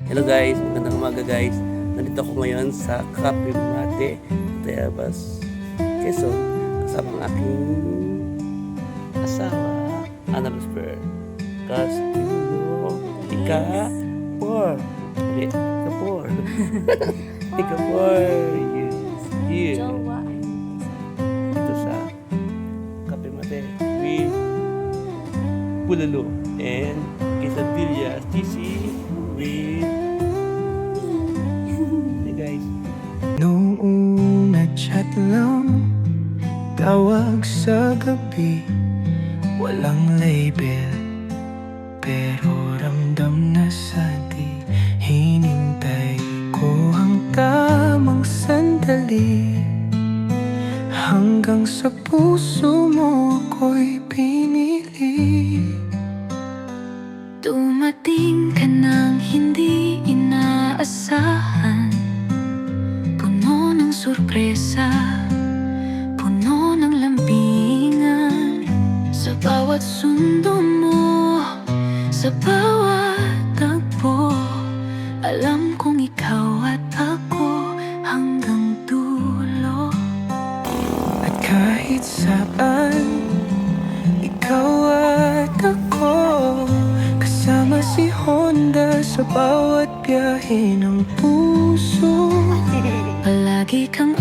Hello guys, magandang umaga guys. Nandito ako ngayon sa Cafe Mate, Tayabas, Quezon. Kasama ang aking asawa, Annalysper Castillo. Ika-4. Hindi, Ika-4. Ika-4. Yes, here. Dito sa Cafe Mate with Bulalo and quesadillas. Cheesy with guys. Noong una chat lang, tawag sa gabi, walang label, pero ramdam na sa di. Hinintay ko ang tamang sandali, hanggang sa puso mo ko'y pinili. Dumating ka nang hindi inaasahan, puno ng sorpresa, puno ng lambingan. Sa bawat sundo mo, sa bawat tagpo, alam kong ikaw at ako hanggang dulo. At kahit saan, ikaw at ako, kasama si Honda sa bawat biyahe ng puso. Palagi kang